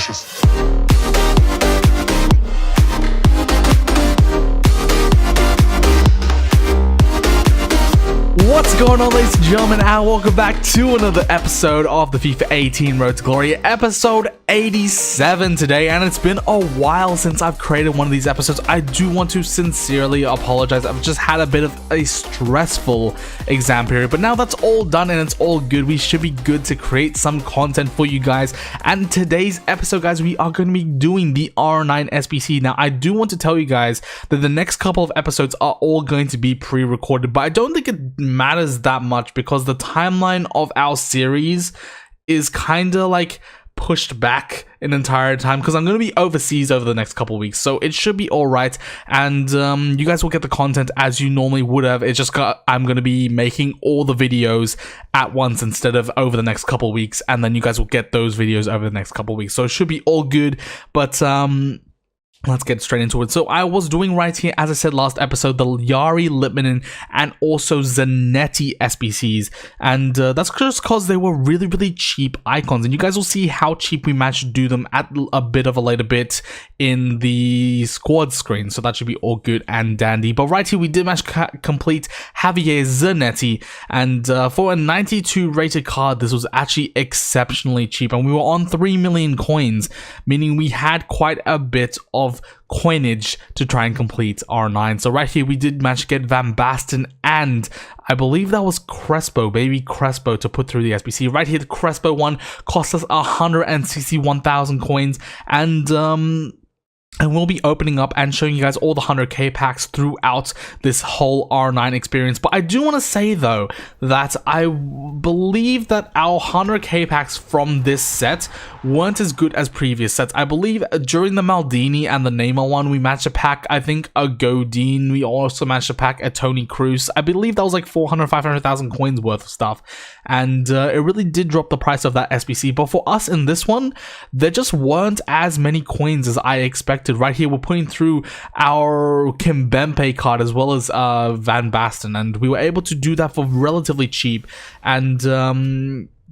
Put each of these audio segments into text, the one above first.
delicious. What's going on, ladies and gentlemen, and welcome back to another episode of the FIFA 18 Road to Glory, episode 87 today. And it's been a while since I've created one of these episodes. I do want to sincerely apologize. I've just had a bit of a stressful exam period, but now that's all done and it's all good. We should be good to create some content for you guys. And today's episode, guys, we are going to be doing the R9 SBC. Now, I do want to tell you guys that the next couple of episodes are all going to be pre-recorded, but I don't think it matters that much because the timeline of our series is kind of like pushed back an entire time because I'm going to be overseas over the next couple weeks, so it should be all right. And you guys will get the content as you normally would have. It's just I'm going to be making all the videos at once instead of over the next couple weeks, and then you guys will get those videos over the next couple weeks, so it should be all good. But let's get straight into it. So I was doing right here, as I said last episode, the Yari, Lipmanen, and also Zanetti SBCs. And that's just because they were really, really cheap icons. And you guys will see how cheap we managed to do them at a bit of a later bit in the squad screen. So that should be all good and dandy. But right here, we did manage to complete Javier Zanetti. And for a 92 rated card, this was actually exceptionally cheap. And we were on 3 million coins, meaning we had quite a bit of coinage to try and complete R9. So right here we did manage to get Van Basten, and I believe that was Crespo, baby Crespo, to put through the SBC. Right here, the Crespo one cost us 161,000 coins, and we'll be opening up and showing you guys all the 100k packs throughout this whole R9 experience. But I do want to say though that I believe that our 100k packs from this set weren't as good as previous sets. I believe during the Maldini and the Neymar one, we managed to pack, I think, a Godin. We also managed to pack a Toni Kroos. I believe that was like 500,000 coins worth of stuff. And it really did drop the price of that SBC. But for us in this one, there just weren't as many coins as I expected. Right here, we're putting through our Kimpembe card as well as Van Basten, and we were able to do that for relatively cheap and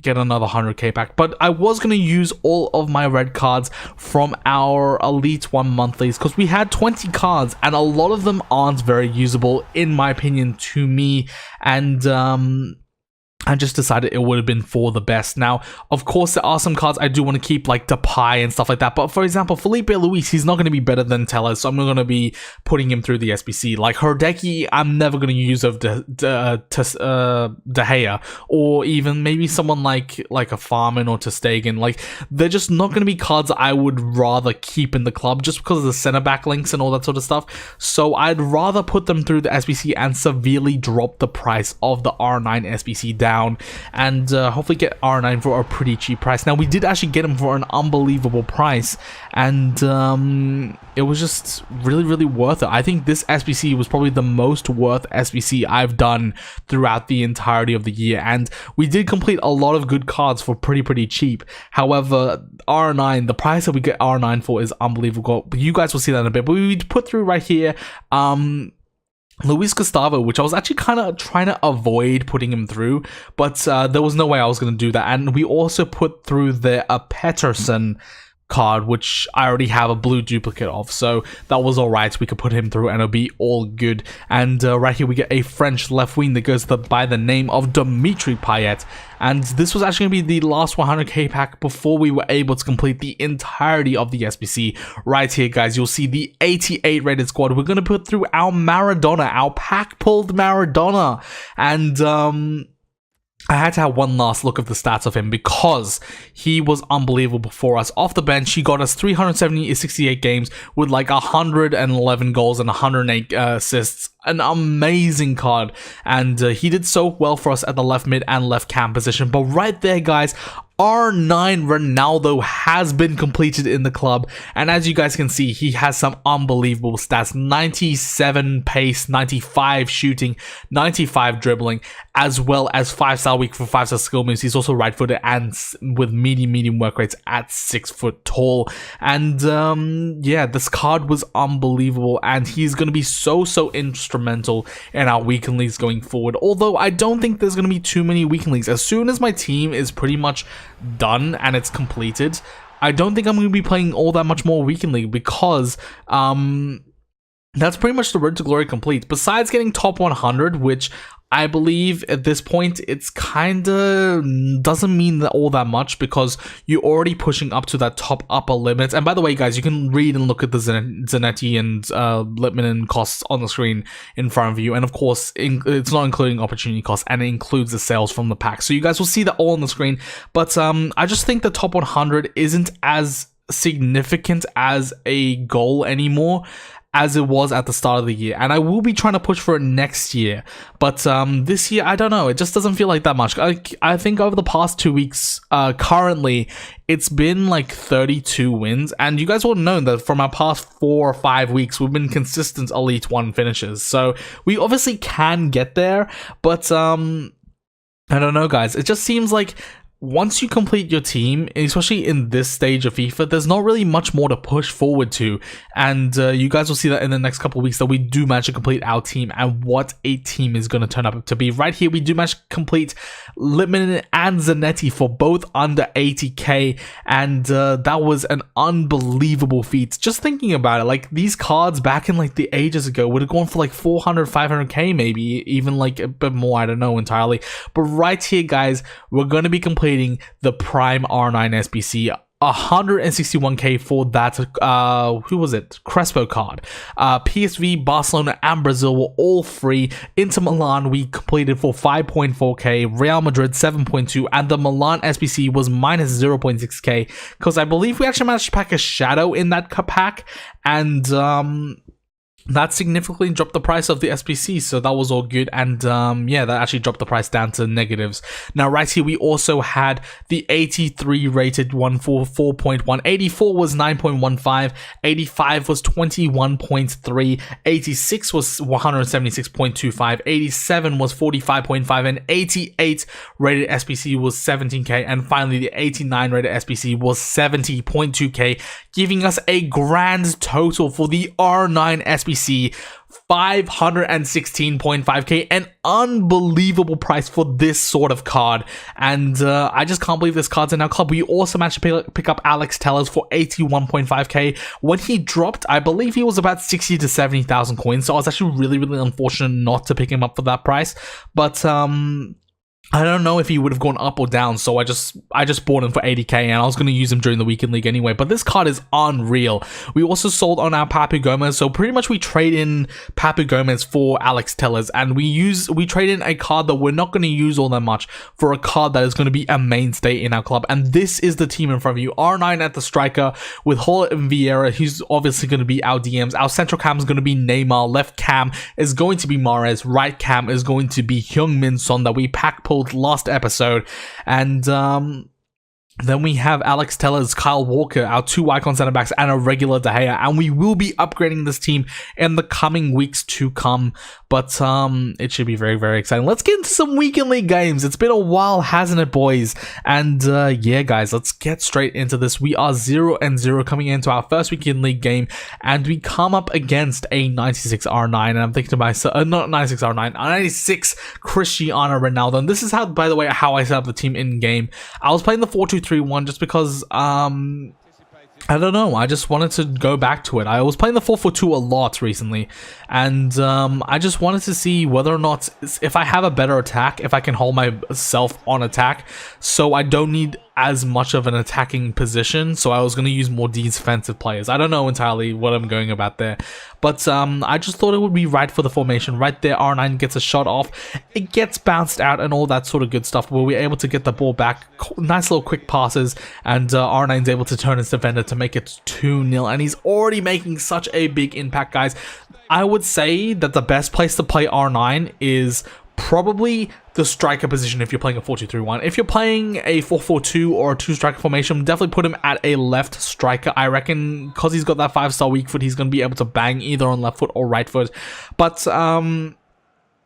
get another 100k pack. But I was going to use all of my red cards from our Elite 1 monthlies because we had 20 cards and a lot of them aren't very usable in my opinion to me, and I just decided it would have been for the best. Now, of course, there are some cards I do want to keep, like Depay and stuff like that. But for example, Felipe Luis, he's not going to be better than Telles, so I'm going to be putting him through the SBC. Like Herdecki, I'm never going to use of De Gea, or even maybe someone like a Farman or ter Stegen. Like, they're just not going to be cards I would rather keep in the club just because of the center back links and all that sort of stuff. So I'd rather put them through the SBC and severely drop the price of the R9 SBC down, and hopefully get R9 for a pretty cheap price. Now, we did actually get him for an unbelievable price, and it was just really, really worth it. I think this SBC was probably the most worth SBC I've done throughout the entirety of the year, and we did complete a lot of good cards for pretty cheap. However, R9, the price that we get R9 for is unbelievable. You guys will see that in a bit, but we put through right here Luis Gustavo, which I was actually kind of trying to avoid putting him through, but there was no way I was going to do that. And we also put through the Peterson card, which I already have a blue duplicate of, so that was alright. We could put him through and it'll be all good. And right here we get a French left wing that goes by the name of Dimitri Payet, and this was actually going to be the last 100k pack before we were able to complete the entirety of the SBC. Right here, guys, you'll see the 88 rated squad. We're going to put through our Maradona, our pack pulled Maradona, and I had to have one last look of the stats of him because he was unbelievable for us. Off the bench, he got us 368 games with like 111 goals and 108 assists. An amazing card, and he did so well for us at the left mid and left cam position. But right there, guys, R9 Ronaldo has been completed in the club, and as you guys can see, he has some unbelievable stats: 97 pace, 95 shooting, 95 dribbling, as well as 5-star weak for 5-star skill moves. He's also right-footed and with medium work rates at 6 foot tall. And yeah, this card was unbelievable, and he's going to be so instrumental in our weekend leagues going forward. Although I don't think there's going to be too many weekend leagues. As soon as my team is pretty much done and it's completed, I don't think I'm going to be playing all that much more Weekend League because that's pretty much the road to glory complete. Besides getting top 100, which I believe at this point it's kinda doesn't mean all that much because you're already pushing up to that top upper limit. And by the way, guys, you can read and look at the Zanetti and Litmanen costs on the screen in front of you. And of course, it's not including opportunity costs, and it includes the sales from the pack. So you guys will see that all on the screen. But I just think the top 100 isn't as significant as a goal anymore as it was at the start of the year, and I will be trying to push for it next year, but this year, I don't know, it just doesn't feel like that much. I think over the past 2 weeks, currently, it's been like 32 wins, and you guys will know that from our past 4 or 5 weeks, we've been consistent Elite 1 finishes, so we obviously can get there, but I don't know, guys, it just seems like once you complete your team, especially in this stage of FIFA, there's not really much more to push forward to, and you guys will see that in the next couple of weeks that we do manage to complete our team and what a team is going to turn up to be. Right here, we do manage to complete Litmanen and Zanetti for both under 80k, and that was an unbelievable feat. Just thinking about it, like these cards back in like the ages ago would have gone for like 400, 500k, maybe even like a bit more, I don't know entirely. But right here, guys, we're going to be completing the Prime R9 SBC, 161k for that, who was it? Crespo card. PSV, Barcelona, and Brazil were all free. Inter Milan, we completed for 5.4k. Real Madrid, 7.2, and the Milan SBC was minus 0.6k, because I believe we actually managed to pack a Shadow in that pack, and that significantly dropped the price of the SBC, so that was all good, and yeah, that actually dropped the price down to negatives. Now, right here, we also had the 83 rated one for 4.1, 84 was 9.15, 85 was 21.3, 86 was 176.25, 87 was 45.5, and 88 rated SBC was 17k, and finally, the 89 rated SBC was 70.2k, giving us a grand total for the R9 SBC 516.5k, an unbelievable price for this sort of card, and I just can't believe this card's in our club. We also managed to pick up Alex Tellers for 81.5k. When he dropped, I believe he was about 60 to 70,000 coins, so I was actually really unfortunate not to pick him up for that price, but I don't know if he would have gone up or down, so I just bought him for 80k, and I was going to use him during the Weekend League anyway, but this card is unreal. We also sold on our Papu Gomez, so pretty much we trade in Papu Gomez for Alex Tellers, and we trade in a card that we're not going to use all that much for a card that is going to be a mainstay in our club, and this is the team in front of you. R9 at the striker with Hullet and Vieira, he's obviously going to be our DMs. Our central cam is going to be Neymar, left cam is going to be Mahrez, right cam is going to be Heung-min Son that we pack pulled last episode, and then we have Alex Tellers, Kyle Walker, our 2 icon center backs, and a regular De Gea, and we will be upgrading this team in the coming weeks to come, but it should be very exciting. Let's get into some Weekend League games. It's been a while, hasn't it, boys? And yeah, guys, let's get straight into this. We are 0-0 coming into our first Weekend League game, and we come up against a 96 R9, and I'm thinking to myself, not 96 R9, 96 Cristiano Ronaldo, and this is how, by the way, how I set up the team in game. I was playing the 4-2-3-1 just because I don't know, I just wanted to go back to it. I was playing the 4-4-2 a lot recently, and I just wanted to see whether or not, if I have a better attack, if I can hold myself on attack, so I don't need as much of an attacking position, so I was going to use more defensive players. I don't know entirely what I'm going about there, but I just thought it would be right for the formation. Right there, R9 gets a shot off, it gets bounced out and all that sort of good stuff, where we're able to get the ball back, nice little quick passes, and R9's able to turn his defender to make it 2-0, and he's already making such a big impact, guys. I would say that the best place to play R9 is probably the striker position if you're playing a 4-2-3-1. If you're playing a 4-4-2 or a 2-striker formation, definitely put him at a left striker. I reckon because he's got that 5-star weak foot, he's going to be able to bang either on left foot or right foot. But the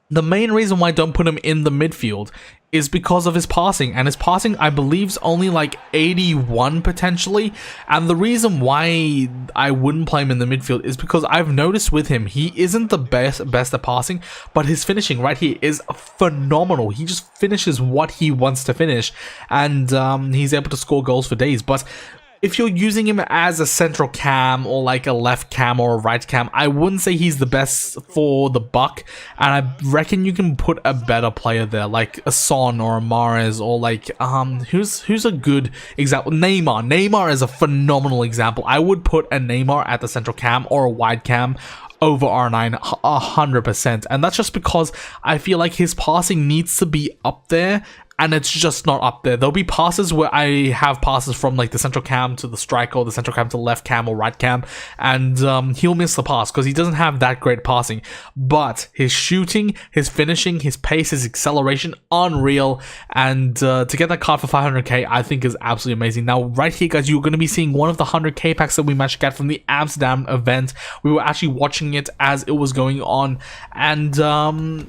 main reason why I don't put him in the midfield is because of his passing, and his passing, I believe, is only like 81 potentially, and the reason why I wouldn't play him in the midfield is because I've noticed with him, he isn't the best at passing, but his finishing right here is phenomenal. He just finishes what he wants to finish, and he's able to score goals for days. But if you're using him as a central cam or like a left cam or a right cam, I wouldn't say he's the best for the buck, and I reckon you can put a better player there, like a Son or a Mahrez, or like who's a good example? Neymar is a phenomenal example. I would put a Neymar at the central cam or a wide cam over R9 100%, and that's just because I feel like his passing needs to be up there, and it's just not up there. There'll be passes where I have passes from like the central cam to the striker, or the central cam to the left cam or right cam, and he'll miss the pass because he doesn't have that great passing. But his shooting, his finishing, his pace, his acceleration, unreal. And to get that card for 500k, I think is absolutely amazing. Now, right here, guys, you're going to be seeing one of the 100k packs that we managed to get from the Amsterdam event. We were actually watching it as it was going on, and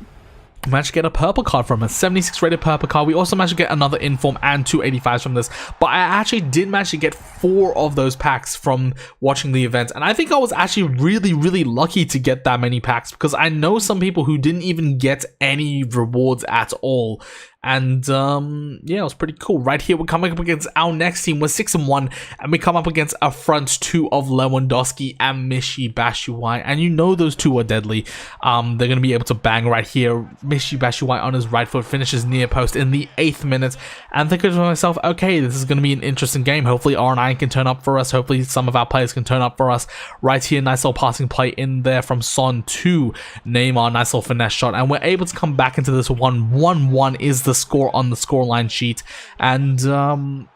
managed to get a purple card from a 76 rated purple card. We also managed to get another inform and 285s from this, but I actually did manage to get 4 of those packs from watching the event, and I think I was actually really lucky to get that many packs, because I know some people who didn't even get any rewards at all. And yeah, it was pretty cool. Right here, we're coming up against our next team. We're 6-1, and we come up against a front 2 of Lewandowski and Michy Batshuayi. And you know those two are deadly. They're going to be able to bang right here. Michy Batshuayi on his right foot finishes near post in the 8th minute. And thinking to myself, okay, this is going to be an interesting game. Hopefully R9 can turn up for us. Hopefully some of our players can turn up for us. Right here, nice little passing play in there from Son to Neymar. Nice little finesse shot. And we're able to come back into this 1-1 is the score on the scoreline sheet, and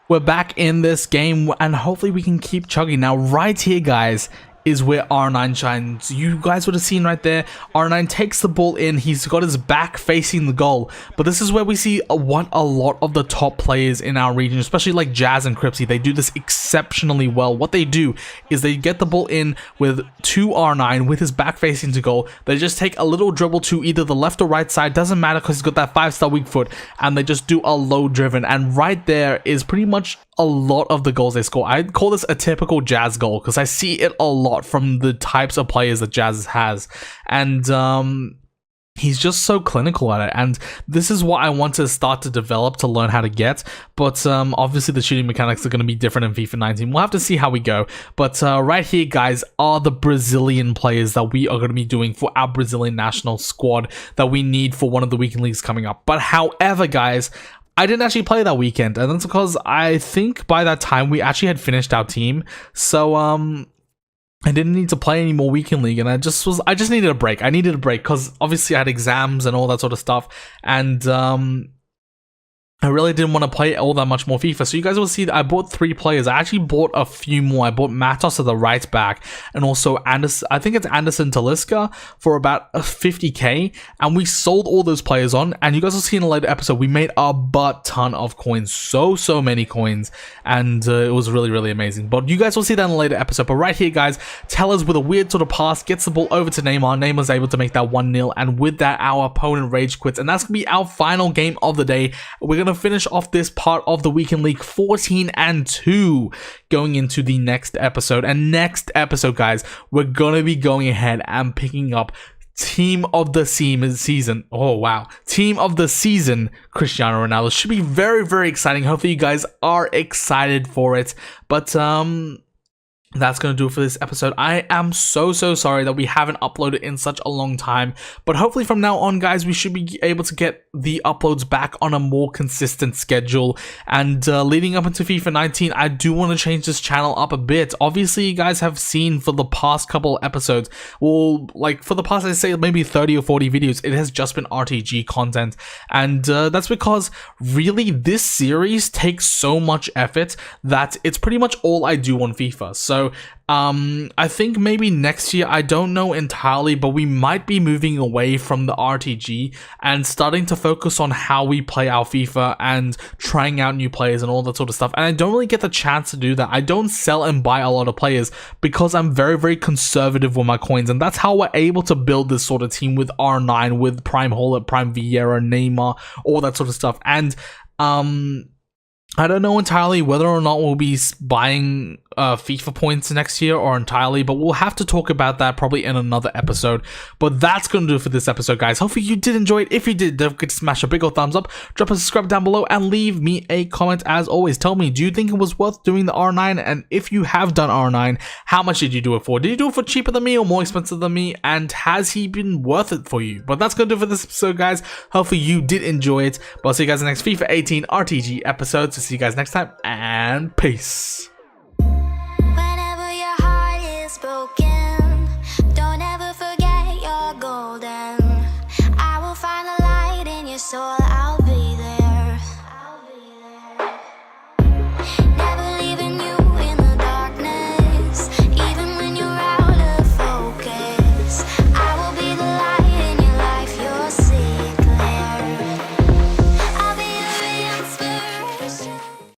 we're back in this game, and hopefully we can keep chugging. Now right here, guys, is where R9 shines. You guys would have seen right there, R9 takes the ball in, he's got his back facing the goal, but this is where we see what a lot of the top players in our region, especially like Jazz and Cripsy, they do this exceptionally well. What they do is they get the ball in with R9 with his back facing to goal. They just take a little dribble to either the left or right side, doesn't matter, because he's got that 5-star weak foot, and they just do a low driven, and right there is pretty much a lot of the goals they score. I call this a typical Jazz goal because I see it a lot from the types of players that Jazz has, and he's just so clinical at it, and this is what I want to start to develop to learn how to get. But obviously the shooting mechanics are going to be different in FIFA 19. We'll have to see how we go. But right here, guys, are the Brazilian players that we are going to be doing for our Brazilian national squad that we need for one of the weekend leagues coming up. But however, guys, I didn't actually play that weekend, and that's because I think by that time we actually had finished our team. So I didn't need to play any more weekend league, and I just needed a break. I needed a break because obviously I had exams and all that sort of stuff, and I really didn't want to play all that much more FIFA. So you guys will see that I bought 3 players. I actually bought a few more. I bought Matos at the right back, and also Anderson, I think it's Anderson Talisca, for about 50k. And we sold all those players on, and you guys will see in a later episode, we made a butt ton of coins. So many coins, and it was really amazing. But you guys will see that in a later episode. But right here, guys, Tellers with a weird sort of pass gets the ball over to Neymar. Neymar's able to make that 1-0, and with that, our opponent rage quits. And that's going to be our final game of the day. We're going to finish off this part of the weekend league 14-2 going into the next episode. And next episode, guys, we're gonna be going ahead and picking up team of the season. Oh wow, team of the season, Cristiano Ronaldo. Should be very exciting. Hopefully you guys are excited for it. But that's going to do it for this episode. I am so sorry that we haven't uploaded in such a long time, but hopefully from now on, guys, we should be able to get the uploads back on a more consistent schedule. And leading up into FIFA 19, I do want to change this channel up a bit. Obviously, you guys have seen for the past couple episodes, well, like for the past, I say maybe 30 or 40 videos, it has just been RTG content. And that's because really this series takes so much effort that it's pretty much all I do on FIFA. So I think maybe next year, I don't know entirely, but we might be moving away from the RTG and starting to focus on how we play our FIFA and trying out new players and all that sort of stuff. And I don't really get the chance to do that. I don't sell and buy a lot of players because I'm very conservative with my coins, and that's how we're able to build this sort of team with R9, with Prime Holland, Prime Vieira, Neymar, all that sort of stuff. And I don't know entirely whether or not we'll be buying FIFA points next year or entirely, but we'll have to talk about that probably in another episode. But that's gonna do it for this episode, guys. Hopefully you did enjoy it. If you did, don't forget to smash a big old thumbs up, drop a subscribe down below, and leave me a comment. As always, tell me, do you think it was worth doing the R9? And if you have done R9, how much did you do it for? Did you do it for cheaper than me or more expensive than me? And has he been worth it for you? But that's gonna do it for this episode, guys. Hopefully you did enjoy it. But I'll see you guys in the next FIFA 18 RTG episode. So see you guys next time, and peace. Whenever your heart is broken.